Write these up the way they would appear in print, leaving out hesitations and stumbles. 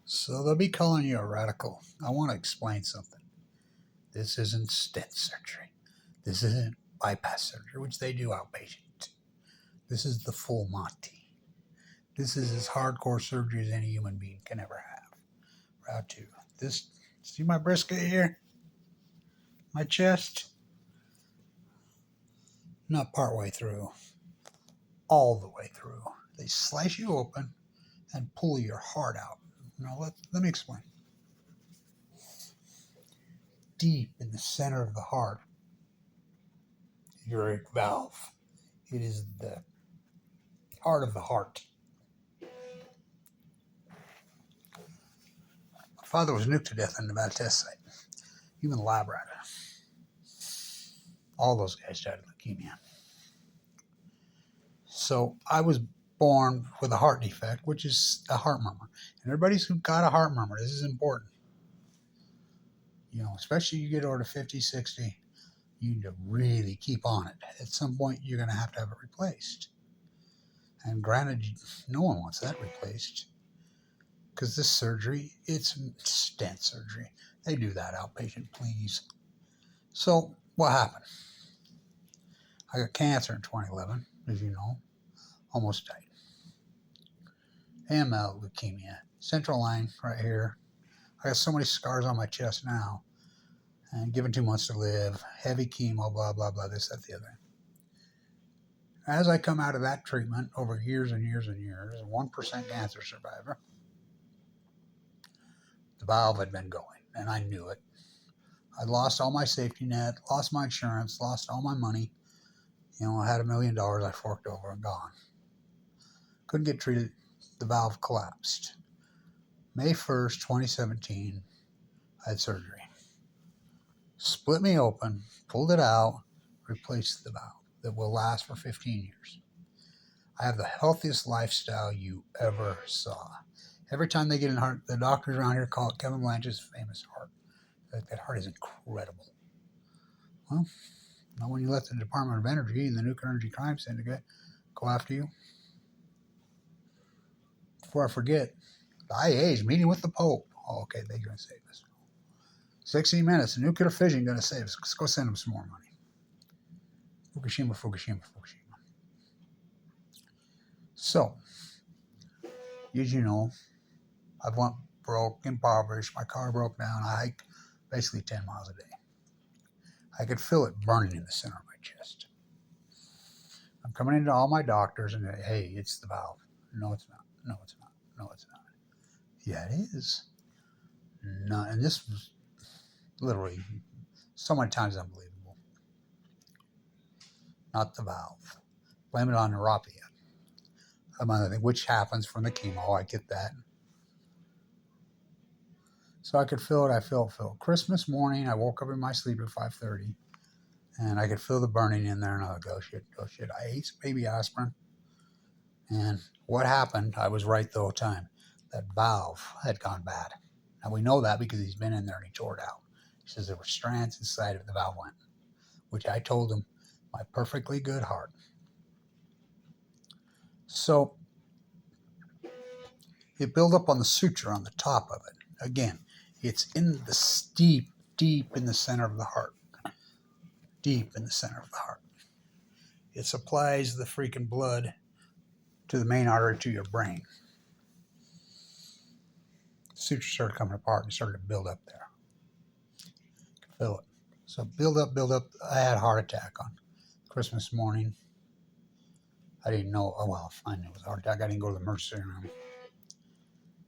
So they'll be calling you a radical. I want to explain something. This isn't stent surgery. This isn't bypass surgery, which they do outpatient. This is the full Monty. This is as hardcore surgery as any human being can ever have. Route 2. This, see my brisket here? My chest? Not part way through. All the way through. They slice you open and pull your heart out. Now let me explain. Deep in the center of the heart, your valve. It is the heart of the heart. My father was nuked to death in the Nevada test site. Even the lab rat. All those guys died of leukemia. So I was born with a heart defect, which is a heart murmur. And everybody's who got a heart murmur, this is important. You know, especially you get over to 50, 60, you need to really keep on it. At some point, you're going to have it replaced. And granted, no one wants that replaced. Because this surgery, it's stent surgery. They do that outpatient, please. So, what happened? I got cancer in 2011, as you know. Almost died. AML, leukemia. Central line right here. I got so many scars on my chest now. And given 2 months to live. Heavy chemo, blah, blah, blah, this, that, the other. As I come out of that treatment over years and years and years, 1% cancer survivor, the valve had been going, and I knew it. I lost all my safety net, lost my insurance, lost all my money. You know, I had $1 million I forked over and gone. Couldn't get treated. The valve collapsed. May 1st, 2017, I had surgery. Split me open, pulled it out, replaced the valve that will last for 15 years. I have the healthiest lifestyle you ever saw. Every time they get in heart, the doctors around here call it Kevin Blanch's famous heart. That heart is incredible. Well, not when you let the Department of Energy and the Nuclear Energy Crime Syndicate go after you. Before I forget, the IAEA is meeting with the Pope. Oh, okay, they're going to save us. 60 minutes, the nuclear fission going to save us. Let's go send them some more money. Fukushima, Fukushima, Fukushima. So, as you know, I went broke, impoverished. My car broke down. I hike basically 10 miles a day. I could feel it burning in the center of my chest. I'm coming into all my doctors and hey, it's the valve. No, it's not. No, it's not. No, it's not. Yeah, it is. No, and this was literally so many times unbelievable. Not the valve. Blame it on neuropathy. Another thing, which happens from the chemo. I get that. So I could feel it. I feel it. Christmas morning, I woke up in my sleep at 5:30, and I could feel the burning in there. And I was like, oh shit. I ate some baby aspirin. And what happened, I was right the whole time. That valve had gone bad. Now we know that because he's been in there and he tore it out. He says there were strands inside of the valve went, which I told him, my perfectly good heart. So it built up on the suture on the top of it. Again, it's in the deep in the center of the heart. Deep in the center of the heart. It supplies the freaking blood to the main artery to your brain. The suture started coming apart and started to build up there. Feel it. So build up. I had a heart attack on Christmas morning. I didn't know. Oh, well, fine. It was a heart attack. I didn't go to the emergency room.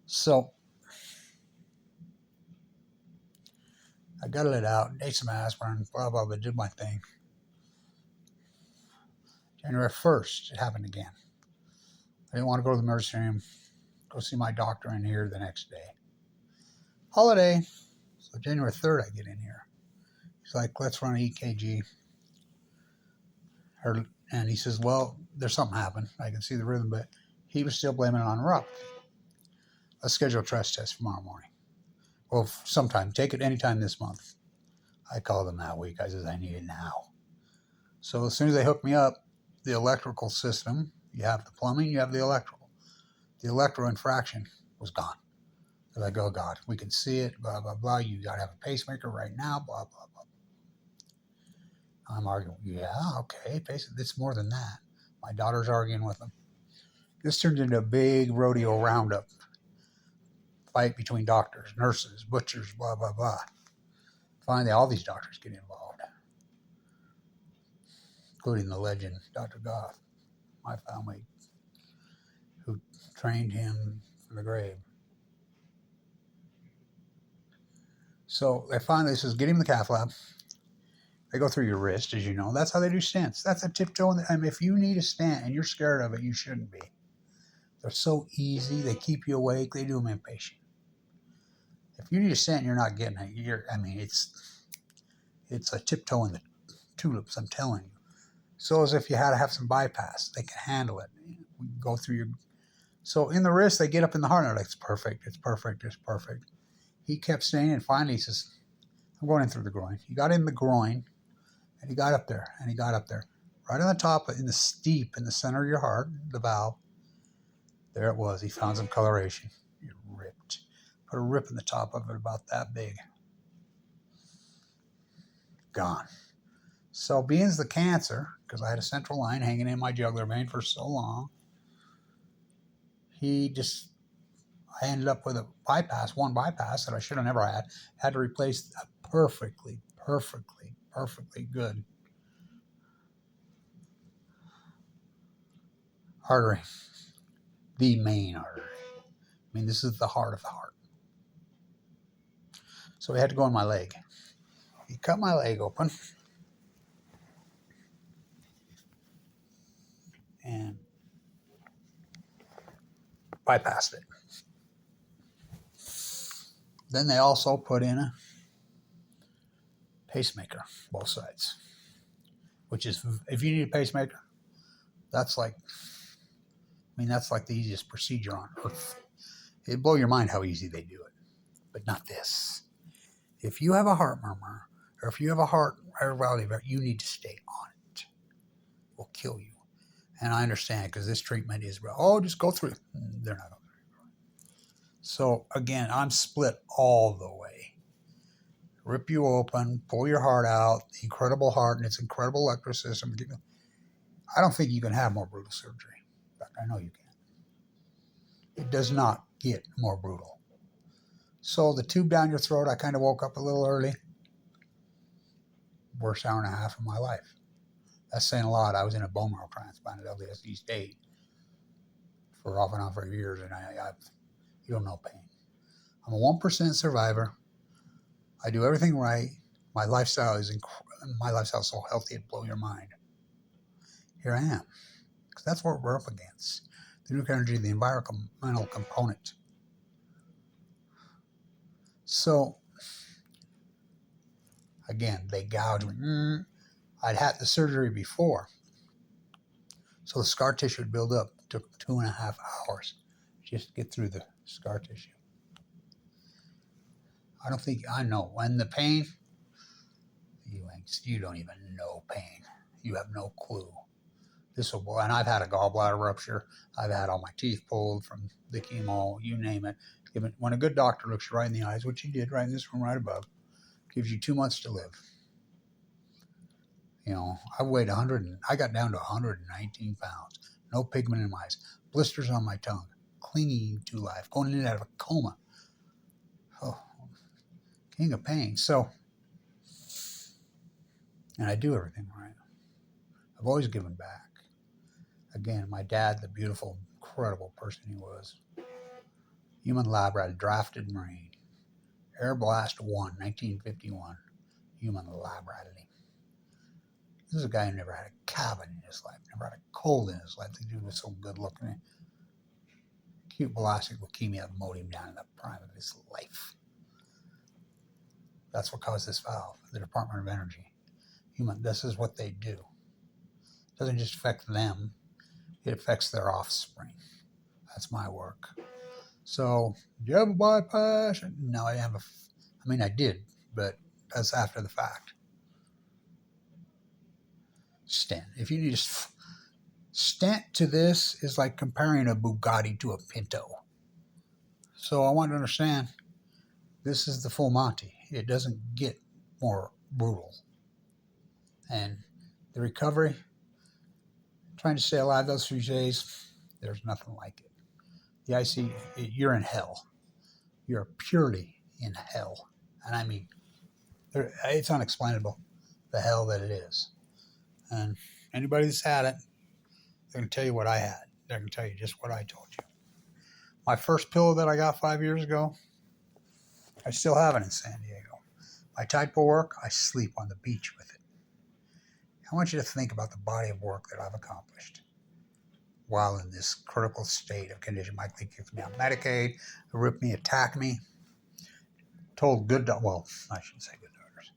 So I got it out, ate some aspirin, blah, blah, blah, did my thing. January 1st, it happened again. I didn't want to go to the emergency room, go see my doctor in here the next day. Holiday. So January 3rd, I get in here. He's like, let's run an EKG. And he says, well, there's something happened. I can see the rhythm, but he was still blaming it on neuropathy. Let's schedule a stress test tomorrow morning. Well, sometime. Take it anytime this month. I called them that week. I said, I need it now. So as soon as they hooked me up, the electrical system, you have the plumbing, you have the electrical. The electro infraction was gone. They're like, oh God, we can see it, blah, blah, blah. You got to have a pacemaker right now, blah, blah, blah. I'm arguing, yeah, okay, it's more than that. My daughter's arguing with them. This turned into a big rodeo roundup fight between doctors, nurses, butchers, blah, blah, blah. Finally, all these doctors get involved, including the legend, Dr. Goff, my family, who trained him from the grave. So they finally says, get him in the cath lab. They go through your wrist, as you know. That's how they do stents. That's a tiptoe. I mean, if you need a stent and you're scared of it, you shouldn't be. They're so easy. They keep you awake. They do them inpatient. If you need a stent and you're not getting it, it's a tiptoe in the tulips, I'm telling you. So as if you had to have some bypass. They can handle it. We go through your... So in the wrist, they get up in the heart and they're like, it's perfect, it's perfect, it's perfect. He kept staying, and finally he says, I'm going in through the groin. He got in the groin, and he got up there, and he got up there. Right on the top, in the steep, in the center of your heart, the valve, there it was. He found some coloration. It ripped. Put a rip in the top of it about that big. Gone. So being the cancer, because I had a central line hanging in my jugular vein for so long, I ended up with one bypass that I should have never had. Had to replace a perfectly good artery. The main artery. I mean, this is the heart of the heart. So he had to go in my leg. He cut my leg open and bypassed it. Then they also put in a pacemaker, both sides. Which is, if you need a pacemaker, that's like the easiest procedure on earth. It'd blow your mind how easy they do it. But not this. If you have a heart murmur, or if you have a heart irregularity, you need to stay on it. It will kill you. And I understand, because this treatment is, just go through. They're not going through. So again, I'm split all the way. Rip you open, pull your heart out, the incredible heart and its incredible electrical system. I don't think you can have more brutal surgery. In fact, I know you can. It does not get more brutal. So the tube down your throat, I kind of woke up a little early. Worst hour and a half of my life. That's saying a lot. I was in a bone marrow transplant at LDSD State for off and on for years, and you don't know pain. I'm a 1% survivor. I do everything right. My lifestyle is so healthy it'd blow your mind. Here I am, because that's what we're up against. The nuclear energy, the environmental component. So again, they gouged me. I'd had the surgery before, so the scar tissue would build up. It took 2.5 hours just to get through the scar tissue. I know. When the pain, you don't even know pain. You have no clue. And I've had a gallbladder rupture. I've had all my teeth pulled from the chemo, you name it. When a good doctor looks you right in the eyes, which he did right in this room right above, gives you 2 months to live. I weighed I got down to 119 pounds. No pigment in my eyes. Blisters on my tongue. Clinging to life. Going in and out of a coma. Oh, king of pain. So, and I do everything right. I've always given back. Again, my dad, the beautiful, incredible person he was. Human lab rat, drafted Marine. Air Blast 1, 1951. Human lab rat. This is a guy who never had a cabin in his life, never had a cold in his life. The dude was so good looking. Acute blastic leukemia mowed him down in the prime of his life. That's what caused this valve, the Department of Energy. This is what they do. It doesn't just affect them, it affects their offspring. That's my work. So, do you have a bypass? No, I did, but that's after the fact. Stent. If you need a stent to this, is like comparing a Bugatti to a Pinto. So I want to understand this is the full Monty. It doesn't get more brutal. And the recovery, trying to stay alive those few days, there's nothing like it. The IC, you're in hell. You're purely in hell. And I mean, it's unexplainable, the hell that it is. And anybody that's had it, they're going to tell you what I had. They're going to tell you just what I told you. My first pillow that I got 5 years ago, I still have it in San Diego. My type of work, I sleep on the beach with it. I want you to think about the body of work that I've accomplished while in this critical state of condition. Mike Lee kicked me on Medicaid, ripped me, attacked me, told good, well, I shouldn't say good doctors.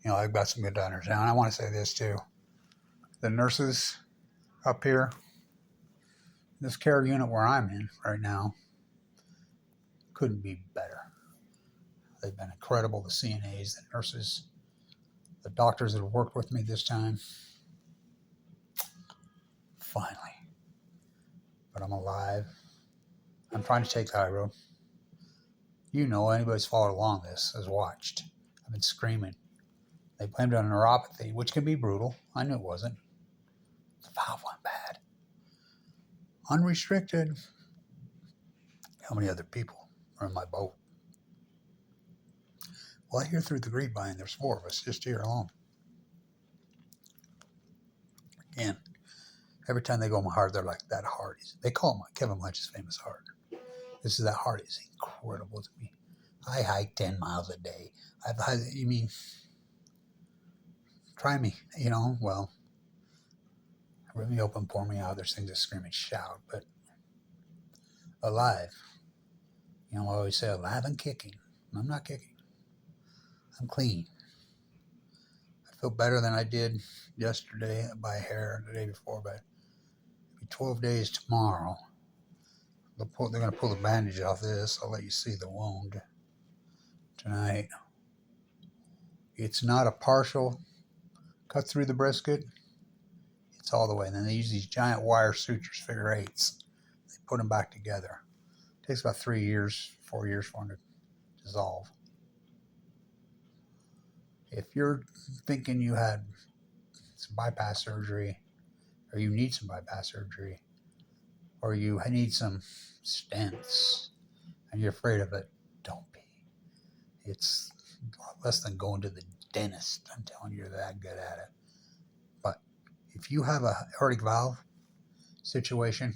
I've got some good doctors now. And I want to say this too. The nurses up here, this care unit where I'm in right now, couldn't be better. They've been incredible, the CNAs, the nurses, the doctors that have worked with me this time. Finally. But I'm alive. I'm trying to take the high road. Anybody who's followed along this has watched. I've been screaming. They blamed it on neuropathy, which can be brutal. I knew it wasn't. The valve went bad. Unrestricted. How many other people are in my boat? Well, I hear through the grapevine there's 4 of us just here alone. Again, every time they go on my heart, they're like, that heart is. They call it Kevin Blanch's famous heart. This is that heart is incredible to me. I hike 10 miles a day. You mean, try me, well, rip me open, pour me out. There's things that scream and shout, but alive. I always say alive and kicking. I'm not kicking. I'm clean. I feel better than I did yesterday by a hair, the day before, but it'll be 12 days tomorrow. They're going to pull the bandage off this. I'll let you see the wound tonight. It's not a partial cut through the brisket. It's all the way. And then they use these giant wire sutures, figure 8s. They put them back together. It takes about 3 years, 4 years for them to dissolve. If you're thinking you had some bypass surgery, or you need some bypass surgery, or you need some stents, and you're afraid of it, don't be. It's a lot less than going to the dentist. I'm telling you, you're that good at it. But if you have a aortic valve situation,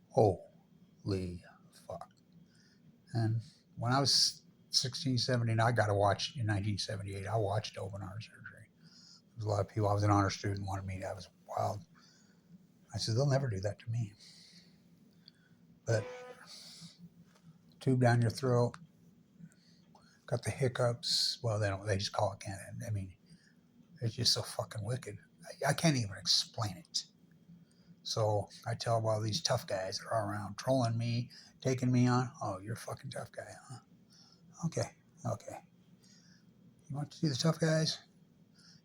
holy fuck. And when I was 16, 17, I got to watch in 1978. I watched open heart surgery. There was a lot of people. I was an honor student, wanted me. I was wild. I said, they'll never do that to me. But tube down your throat, got the hiccups. Well, they just call it cancer. I mean, it's just so fucking wicked. I can't even explain it. So I tell all these tough guys that are around trolling me, taking me on. Oh, you're a fucking tough guy, huh? Okay. You want to see the tough guys?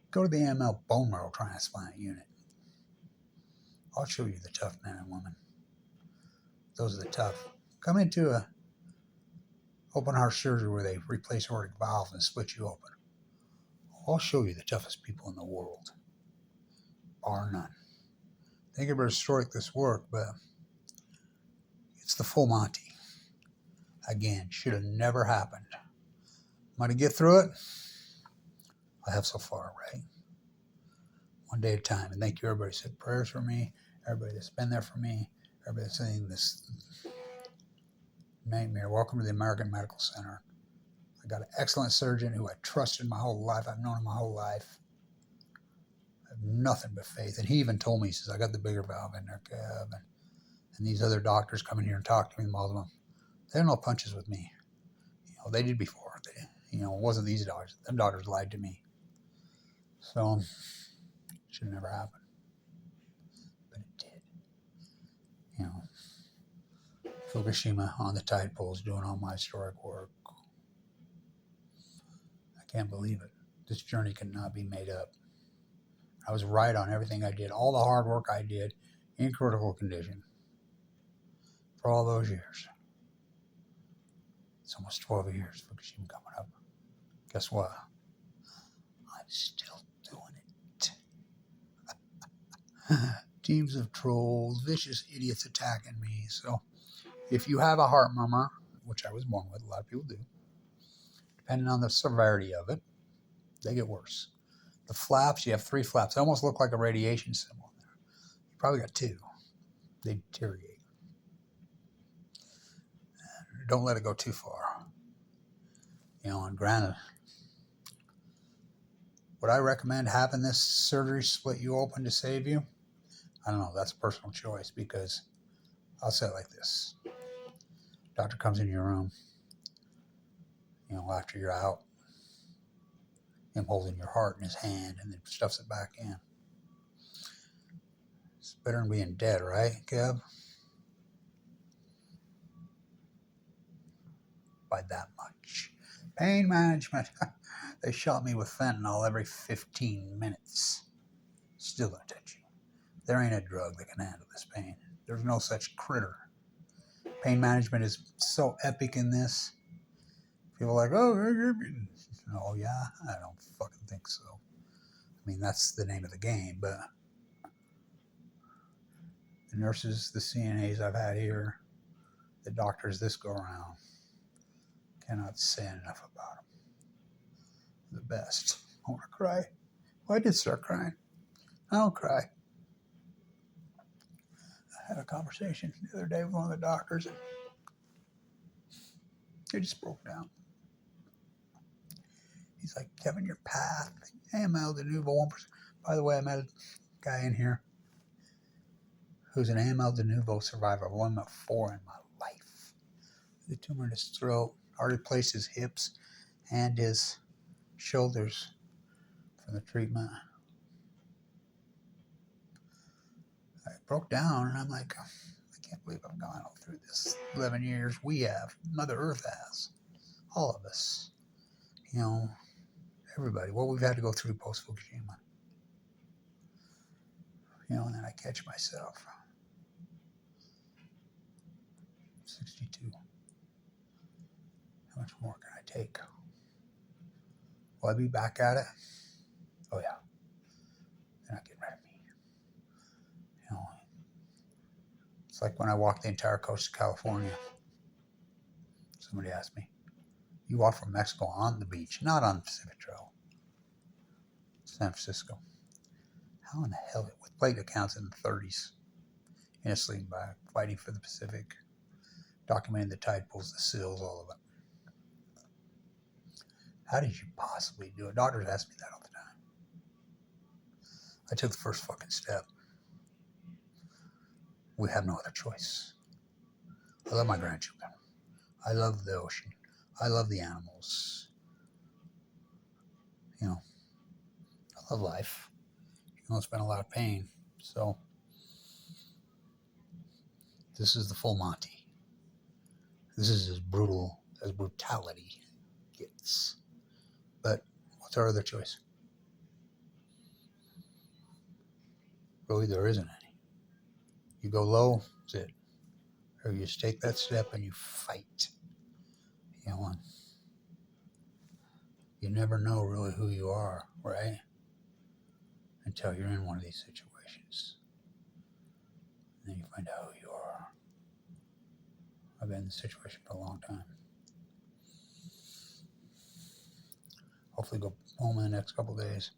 Go to the AML bone marrow transplant unit. I'll show you the tough men and women. Those are the tough. Come into a open heart surgery where they replace aortic valves and split you open. I'll show you the toughest people in the world, bar none. Think of how historic this work, but it's the full Monty. Again, should have never happened. I'm going to get through it. I have so far, right? One day at a time. And thank you, everybody who said prayers for me, everybody that's been there for me, everybody that's saying this nightmare. Welcome to the American Medical Center. I got an excellent surgeon who I trusted my whole life. I've known him my whole life. I have nothing but faith. And he even told me, he says, I got the bigger valve in there, Kev. And these other doctors come in here and talk to me, all of them. They don't know punches with me. They did before. It wasn't these doctors. Them doctors lied to me. So, should have never happened. But it did. Fukushima on the tide pools doing all my historic work. I can't believe it. This journey cannot be made up. I was right on everything I did. All the hard work I did in critical condition for all those years. It's almost 12 years, Fukushima coming up. Guess what? I'm still doing it. Teams of trolls, vicious idiots attacking me. So if you have a heart murmur, which I was born with, a lot of people do, depending on the severity of it, they get worse. The flaps, you have 3 flaps. They almost look like a radiation symbol in there. You probably got 2. They deteriorate. Don't let it go too far. And granted, would I recommend having this surgery split you open to save you? I don't know. That's a personal choice, because I'll say it like this. Doctor comes in your room, after you're out, him holding your heart in his hand and then stuffs it back in. It's better than being dead, right, Kev? By that much. Pain management. They shot me with fentanyl every 15 minutes. Still gonna touch you. There ain't a drug that can handle this pain. There's no such critter. Pain management is so epic in this. People are like, oh yeah, I don't fucking think so. I mean, that's the name of the game, but the nurses, the CNAs I've had here, the doctors this go around, cannot say enough about them. The best. I want to cry. Well, I did start crying. I don't cry. I had a conversation the other day with one of the doctors, and he just broke down. He's like, Kevin, your path, AML de novo 1%. By the way, I met a guy in here who's an AML de novo survivor. I've only met 4 in my life. The tumor in his throat, already placed his hips and his shoulders for the treatment. I broke down, and I'm like, I can't believe I've gone all through this 11 years. We have. Mother Earth has. All of us. Everybody. What we've had to go through post-Fukushima. And then I catch myself. 62. How much more can I take? Will I be back at it? Oh, yeah. They're not getting rid of me. It's like when I walked the entire coast of California. Somebody asked me, you walk from Mexico on the beach, not on the Pacific Trail. San Francisco. How in the hell, with plate accounts in the 30s, in a sleeping bag, fighting for the Pacific, documenting the tide pools, the seals, all of it. How did you possibly do it? Doctors ask me that all the time. I took the first fucking step. We have no other choice. I love my grandchildren. I love the ocean. I love the animals. I love life. It's been a lot of pain. So this is the full Monty. This is as brutal as brutality gets. But what's our other choice? Really, there isn't any. You go low, that's it. Or you just take that step and you fight. And you never know really who you are, right? Until you're in one of these situations. And then you find out who you are. I've been in this situation for a long time. Hopefully go home in the next couple of days.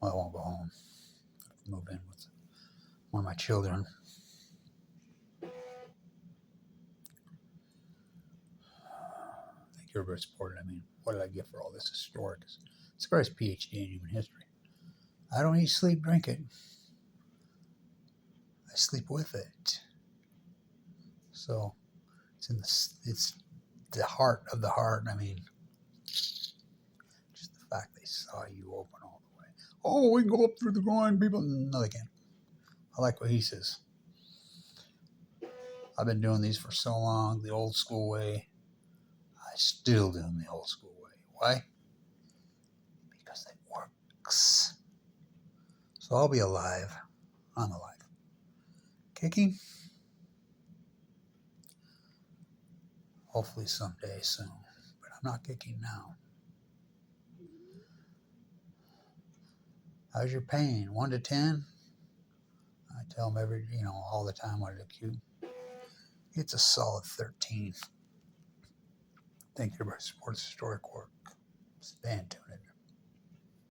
Well, I won't go home. I have to move in with one of my children. Thank you, everybody supported. I mean, what did I get for all this historic? It's the greatest PhD in human history. I don't eat, sleep, drink it. I sleep with it. So it's the heart of the heart. I mean, just the fact they saw you open all the way. Oh, we can go up through the groin, people. No, they can't. I like what he says. I've been doing these for so long, the old school way. I still do them the old school way. Why? Because it works. So I'll be alive. I'm alive. Kicking. Hopefully someday soon. But I'm not kicking now. How's your pain? 1 to 10? I tell them all the time what acute. It's a solid 13. Thank you, everybody. Support historic work. Stay tuned.